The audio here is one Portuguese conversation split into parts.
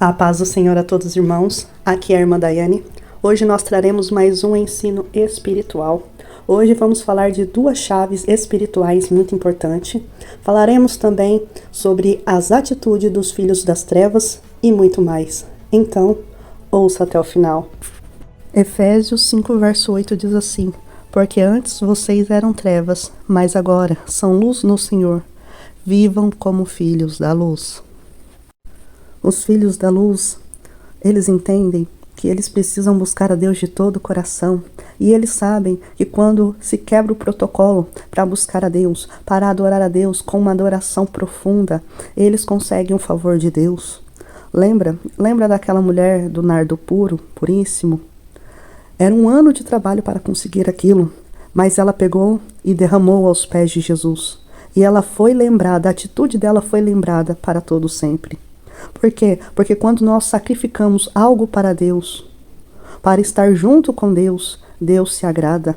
A paz do Senhor a todos os irmãos, aqui é a irmã Daiane. Hoje nós traremos mais um ensino espiritual. Hoje vamos falar de duas chaves espirituais muito importantes. Falaremos também sobre as atitudes dos filhos das trevas e muito mais. Então, ouça até o final. Efésios 5, verso 8 diz assim: Porque antes vocês eram trevas, mas agora são luz no Senhor. Vivam como filhos da luz. Os filhos da luz, eles entendem que eles precisam buscar a Deus de todo o coração. E eles sabem que quando se quebra o protocolo para buscar a Deus, para adorar a Deus com uma adoração profunda, eles conseguem o favor de Deus. Lembra daquela mulher do nardo puro, puríssimo? Era um ano de trabalho para conseguir aquilo, mas ela pegou e derramou aos pés de Jesus. E ela foi lembrada, a atitude dela foi lembrada para todo sempre. Por quê? Porque quando nós sacrificamos algo para Deus, para estar junto com Deus, Deus se agrada.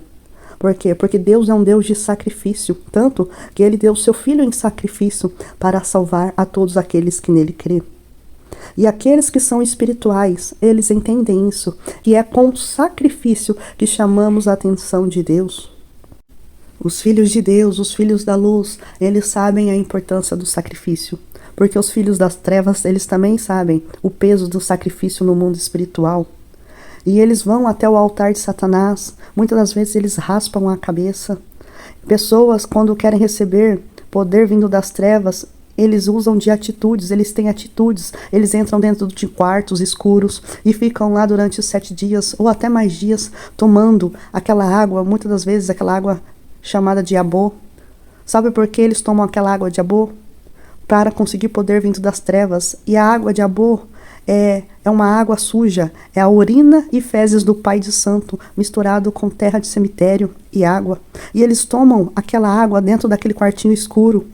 Por quê? Porque Deus é um Deus de sacrifício, tanto que Ele deu o seu Filho em sacrifício para salvar a todos aqueles que nele crê. E aqueles que são espirituais, eles entendem isso, e é com sacrifício que chamamos a atenção de Deus. Os filhos de Deus, os filhos da luz, eles sabem a importância do sacrifício. Porque os filhos das trevas, eles também sabem o peso do sacrifício no mundo espiritual. E eles vão até o altar de Satanás, muitas das vezes eles raspam a cabeça. Pessoas, quando querem receber poder vindo das trevas, eles usam de atitudes, eles têm atitudes, eles entram dentro de quartos escuros e ficam lá durante 7 dias ou até mais dias tomando aquela água, muitas das vezes aquela água chamada de abô. Sabe por que eles tomam aquela água de abô? Para conseguir poder vindo das trevas. E a água de abô é uma água suja, é a urina e fezes do Pai de Santo, misturado com terra de cemitério e água. E eles tomam aquela água dentro daquele quartinho escuro.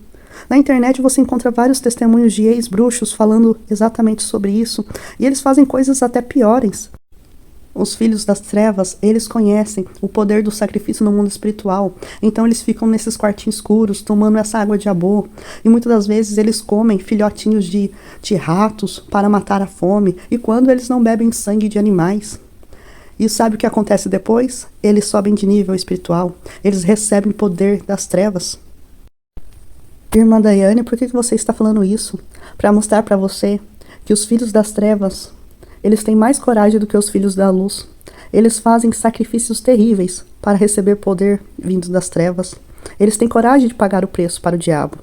Na internet você encontra vários testemunhos de ex-bruxos falando exatamente sobre isso. E eles fazem coisas até piores. Os filhos das trevas, eles conhecem o poder do sacrifício no mundo espiritual. Então eles ficam nesses quartinhos escuros, tomando essa água de abô. E muitas das vezes eles comem filhotinhos de ratos para matar a fome. E quando eles não bebem sangue de animais. E sabe o que acontece depois? Eles sobem de nível espiritual. Eles recebem poder das trevas. Irmã Daiane, por que você está falando isso? Para mostrar para você que os filhos das trevas, eles têm mais coragem do que os filhos da luz. Eles fazem sacrifícios terríveis para receber poder vindo das trevas. Eles têm coragem de pagar o preço para o diabo.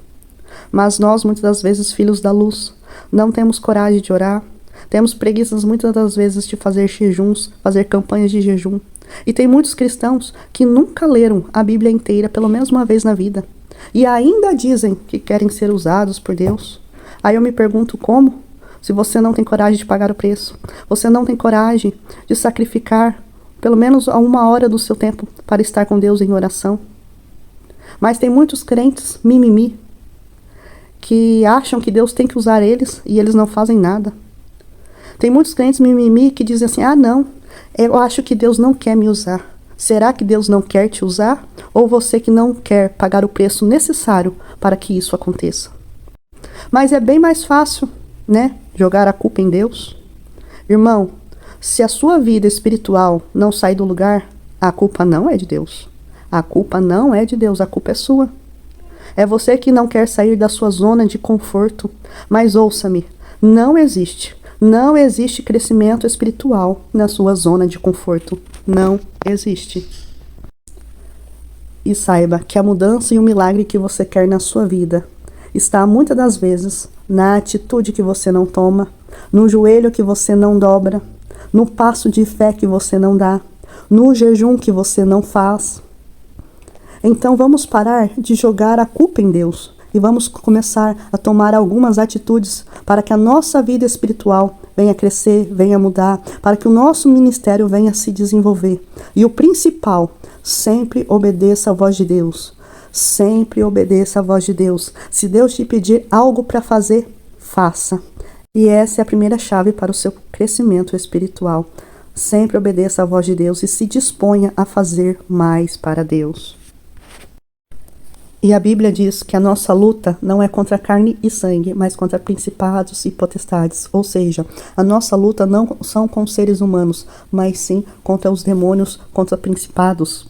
Mas nós, muitas das vezes, filhos da luz, não temos coragem de orar. Temos preguiças, muitas das vezes, de fazer jejuns, fazer campanhas de jejum. E tem muitos cristãos que nunca leram a Bíblia inteira, pelo menos uma vez na vida. E ainda dizem que querem ser usados por Deus. Aí eu me pergunto como? Se você não tem coragem de pagar o preço, você não tem coragem de sacrificar pelo menos 1 hora do seu tempo para estar com Deus em oração. Mas tem muitos crentes mimimi que acham que Deus tem que usar eles e eles não fazem nada. Tem muitos crentes mimimi que dizem assim: não, eu acho que Deus não quer me usar. Será que Deus não quer te usar? Ou você que não quer pagar o preço necessário para que isso aconteça? Mas é bem mais fácil, né? Jogar a culpa em Deus. Irmão, se a sua vida espiritual não sai do lugar, a culpa não é de Deus. A culpa não é de Deus, a culpa é sua. É você que não quer sair da sua zona de conforto. Mas ouça-me, não existe crescimento espiritual na sua zona de conforto. Não existe. E saiba que a mudança e o milagre que você quer na sua vida está muitas das vezes na atitude que você não toma, no joelho que você não dobra, no passo de fé que você não dá, no jejum que você não faz. Então vamos parar de jogar a culpa em Deus e vamos começar a tomar algumas atitudes para que a nossa vida espiritual venha crescer, venha mudar, para que o nosso ministério venha se desenvolver. E o principal, sempre obedeça a voz de Deus. Sempre obedeça a voz de Deus. Se Deus te pedir algo para fazer, faça. E essa é a primeira chave para o seu crescimento espiritual. Sempre obedeça a voz de Deus e se disponha a fazer mais para Deus. E a Bíblia diz que a nossa luta não é contra carne e sangue, mas contra principados e potestades. Ou seja, a nossa luta não são com seres humanos, mas sim contra os demônios, contra principados.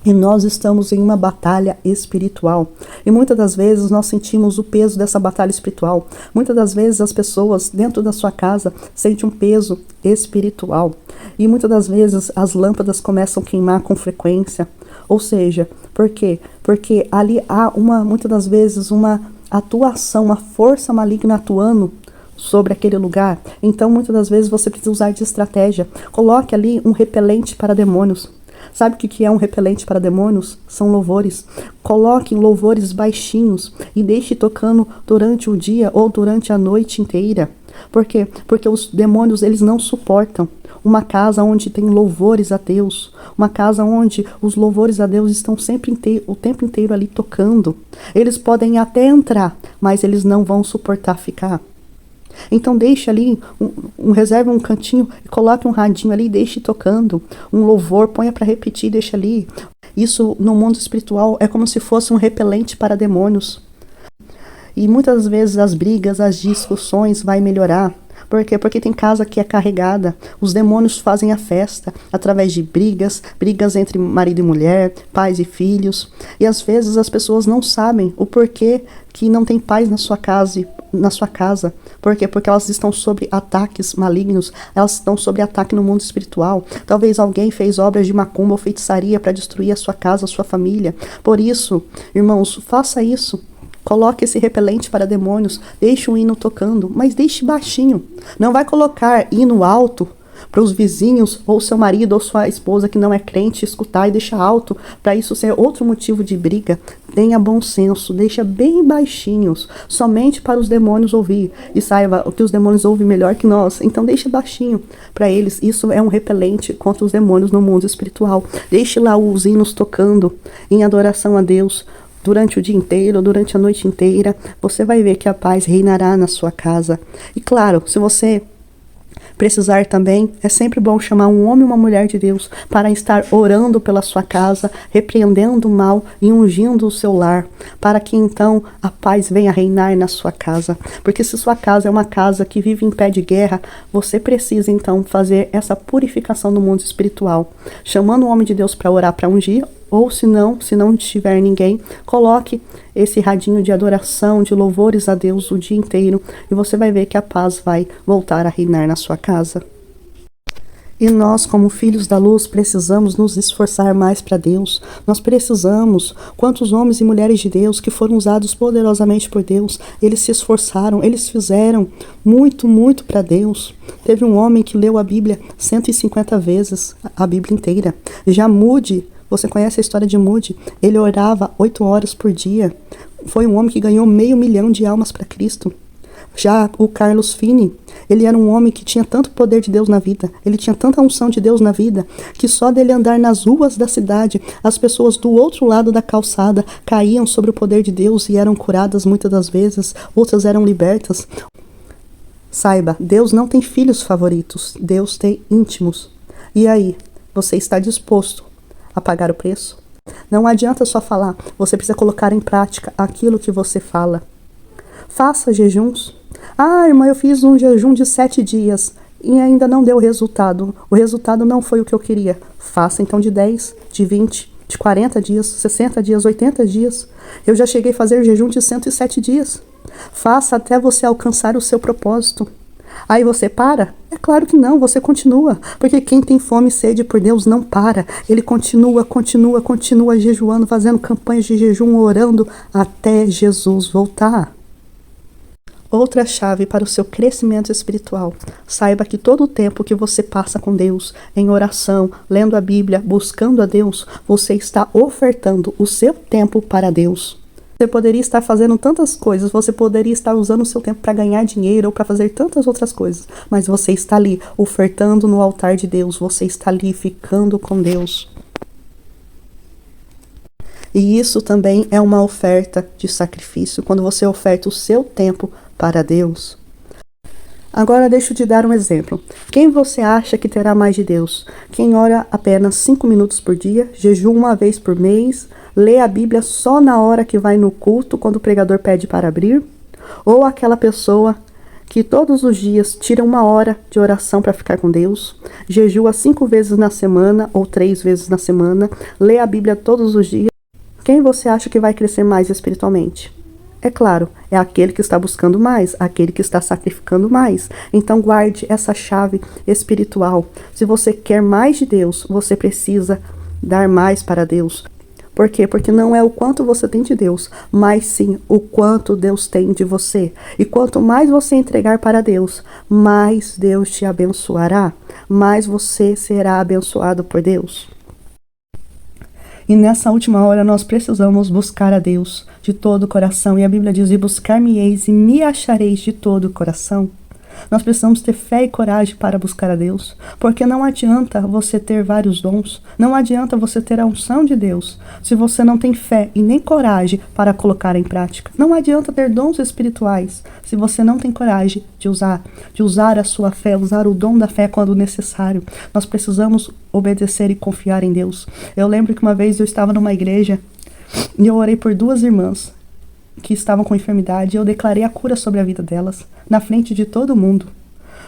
E nós estamos em uma batalha espiritual. E muitas das vezes nós sentimos o peso dessa batalha espiritual. Muitas das vezes as pessoas dentro da sua casa sentem um peso espiritual. E muitas das vezes as lâmpadas começam a queimar com frequência. Ou seja, por quê? Porque ali há muitas das vezes uma atuação, uma força maligna atuando sobre aquele lugar. Então muitas das vezes você precisa usar de estratégia. Coloque ali um repelente para demônios. Sabe o que é um repelente para demônios? São louvores. Coloque louvores baixinhos e deixe tocando durante o dia ou durante a noite inteira. Por quê? Porque os demônios, eles não suportam uma casa onde tem louvores a Deus, uma casa onde os louvores a Deus estão sempre o tempo inteiro ali tocando. Eles podem até entrar, mas eles não vão suportar ficar. Então deixe ali, reserve um cantinho e coloque um radinho ali e deixe tocando. Um louvor, ponha para repetir e deixe ali. Isso no mundo espiritual é como se fosse um repelente para demônios. E muitas vezes as brigas, as discussões vai melhorar. Por quê? Porque tem casa que é carregada. Os demônios fazem a festa através de brigas entre marido e mulher, pais e filhos. E às vezes as pessoas não sabem o porquê que não tem paz na sua casa. Por quê? Porque elas estão sob ataques malignos, elas estão sob ataque no mundo espiritual. Talvez alguém fez obras de macumba ou feitiçaria para destruir a sua casa, a sua família. Por isso, irmãos, faça isso. Coloque esse repelente para demônios, deixe um hino tocando, mas deixe baixinho. Não vai colocar hino alto para os vizinhos, ou seu marido, ou sua esposa que não é crente escutar e deixar alto, para isso ser outro motivo de briga. Tenha bom senso, deixa bem baixinhos, somente para os demônios ouvir. E saiba que os demônios ouvem melhor que nós, então deixe baixinho para eles. Isso é um repelente contra os demônios no mundo espiritual. Deixe lá os hinos tocando em adoração a Deus. Durante o dia inteiro, durante a noite inteira, você vai ver que a paz reinará na sua casa. E claro, se você precisar também, é sempre bom chamar um homem e uma mulher de Deus para estar orando pela sua casa, repreendendo o mal e ungindo o seu lar, para que então a paz venha reinar na sua casa. Porque se sua casa é uma casa que vive em pé de guerra, você precisa então fazer essa purificação no mundo espiritual, chamando o homem de Deus para orar, para ungir. Ou se não tiver ninguém, coloque esse radinho de adoração, de louvores a Deus o dia inteiro e você vai ver que a paz vai voltar a reinar na sua casa. E nós, como filhos da luz, precisamos nos esforçar mais para Deus. Nós precisamos, quantos homens e mulheres de Deus que foram usados poderosamente por Deus, eles se esforçaram, eles fizeram muito, muito para Deus. Teve um homem que leu a Bíblia 150 vezes, a Bíblia inteira. Já Moody, você conhece a história de Moody? Ele orava 8 horas por dia. Foi um homem que ganhou 500 mil de almas para Cristo. Já o Carlos Finney, ele era um homem que tinha tanto poder de Deus na vida, ele tinha tanta unção de Deus na vida, que só dele andar nas ruas da cidade, as pessoas do outro lado da calçada caíam sobre o poder de Deus e eram curadas muitas das vezes, outras eram libertas. Saiba, Deus não tem filhos favoritos, Deus tem íntimos. E aí, você está disposto a pagar o preço? Não adianta só falar, você precisa colocar em prática aquilo que você fala. Faça jejuns. Ah, irmã, eu fiz um jejum de 7 dias e ainda não deu resultado. O resultado não foi o que eu queria. Faça então de 10, de 20, de 40 dias, 60 dias, 80 dias. Eu já cheguei a fazer jejum de 107 dias. Faça até você alcançar o seu propósito. Aí você para? É claro que não, você continua. Porque quem tem fome e sede por Deus não para. Ele continua jejuando, fazendo campanhas de jejum, orando até Jesus voltar. Outra chave para o seu crescimento espiritual. Saiba que todo o tempo que você passa com Deus, em oração, lendo a Bíblia, buscando a Deus, você está ofertando o seu tempo para Deus. Você poderia estar fazendo tantas coisas, você poderia estar usando o seu tempo para ganhar dinheiro ou para fazer tantas outras coisas, mas você está ali ofertando no altar de Deus, você está ali ficando com Deus. E isso também é uma oferta de sacrifício, quando você oferta o seu tempo para Deus. Agora deixa eu te dar um exemplo. Quem você acha que terá mais de Deus? Quem ora apenas 5 minutos por dia, jejum uma vez por mês, lê a Bíblia só na hora que vai no culto, quando o pregador pede para abrir? Ou aquela pessoa que todos os dias tira 1 hora de oração para ficar com Deus, jejua 5 vezes na semana ou 3 vezes na semana, lê a Bíblia todos os dias? Quem você acha que vai crescer mais espiritualmente? É claro, é aquele que está buscando mais, aquele que está sacrificando mais. Então guarde essa chave espiritual. Se você quer mais de Deus, você precisa dar mais para Deus. Por quê? Porque não é o quanto você tem de Deus, mas sim o quanto Deus tem de você. E quanto mais você entregar para Deus, mais Deus te abençoará, mais você será abençoado por Deus. E nessa última hora nós precisamos buscar a Deus de todo o coração. E a Bíblia diz: e buscar-me-eis e me achareis de todo o coração. Nós precisamos ter fé e coragem para buscar a Deus, porque não adianta você ter vários dons, não adianta você ter a unção de Deus, se você não tem fé e nem coragem para colocar em prática. Não adianta ter dons espirituais, se você não tem coragem de usar a sua fé, usar o dom da fé quando necessário. Nós precisamos obedecer e confiar em Deus. Eu lembro que uma vez eu estava numa igreja e eu orei por 2 irmãs que estavam com enfermidade, eu declarei a cura sobre a vida delas, na frente de todo mundo.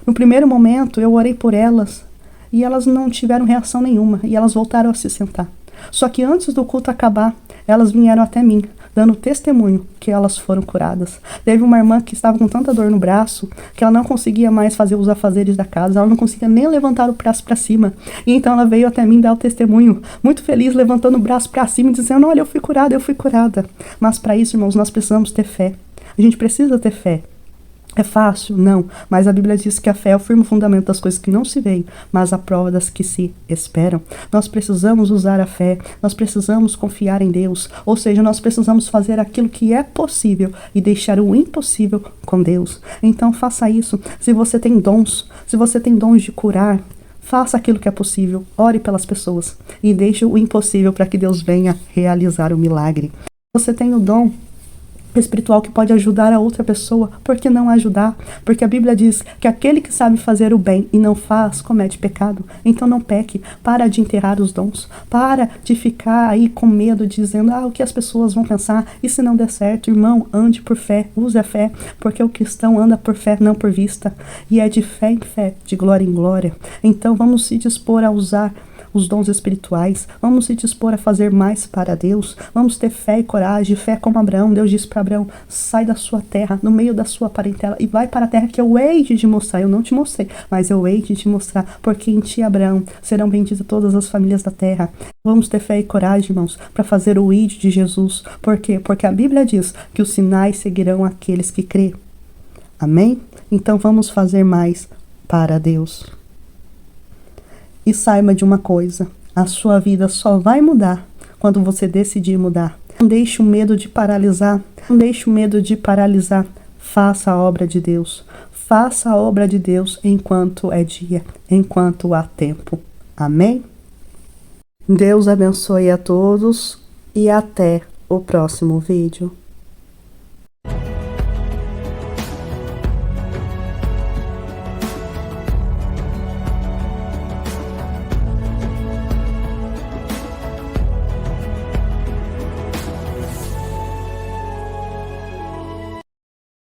No primeiro momento, eu orei por elas, e elas não tiveram reação nenhuma, e elas voltaram a se sentar. Só que antes do culto acabar, elas vieram até mim, dando testemunho que elas foram curadas. Teve uma irmã que estava com tanta dor no braço, que ela não conseguia mais fazer os afazeres da casa, ela não conseguia nem levantar o braço para cima. E então ela veio até mim dar o testemunho, muito feliz, levantando o braço para cima e dizendo: olha, eu fui curada, eu fui curada. Mas para isso, irmãos, nós precisamos ter fé. A gente precisa ter fé. É fácil? Não. Mas a Bíblia diz que a fé é o firme fundamento das coisas que não se veem, mas a prova das que se esperam. Nós precisamos usar a fé, nós precisamos confiar em Deus, ou seja, nós precisamos fazer aquilo que é possível e deixar o impossível com Deus. Então faça isso. Se você tem dons de curar, faça aquilo que é possível, ore pelas pessoas e deixe o impossível para que Deus venha realizar o milagre. Você tem o dom espiritual que pode ajudar a outra pessoa, por que não ajudar? Porque a Bíblia diz que aquele que sabe fazer o bem e não faz, comete pecado. Então não peque, para de enterrar os dons, para de ficar aí com medo, dizendo: o que as pessoas vão pensar, e se não der certo? Irmão, ande por fé, use a fé, porque o cristão anda por fé, não por vista, e é de fé em fé, de glória em glória. Então vamos se dispor a usar os dons espirituais, vamos se dispor a fazer mais para Deus, vamos ter fé e coragem, fé como Abraão. Deus disse para Abraão: sai da sua terra, no meio da sua parentela, e vai para a terra que eu hei de te mostrar. Eu não te mostrei, mas eu hei de te mostrar, porque em ti, Abraão, serão benditas todas as famílias da terra. Vamos ter fé e coragem, irmãos, para fazer o id de Jesus. Por quê? Porque a Bíblia diz que os sinais seguirão aqueles que crê. Amém? Então vamos fazer mais para Deus. E saiba de uma coisa: a sua vida só vai mudar quando você decidir mudar. Não deixe o medo de paralisar. Não deixe o medo de paralisar. Faça a obra de Deus. Faça a obra de Deus enquanto é dia, enquanto há tempo. Amém? Deus abençoe a todos e até o próximo vídeo.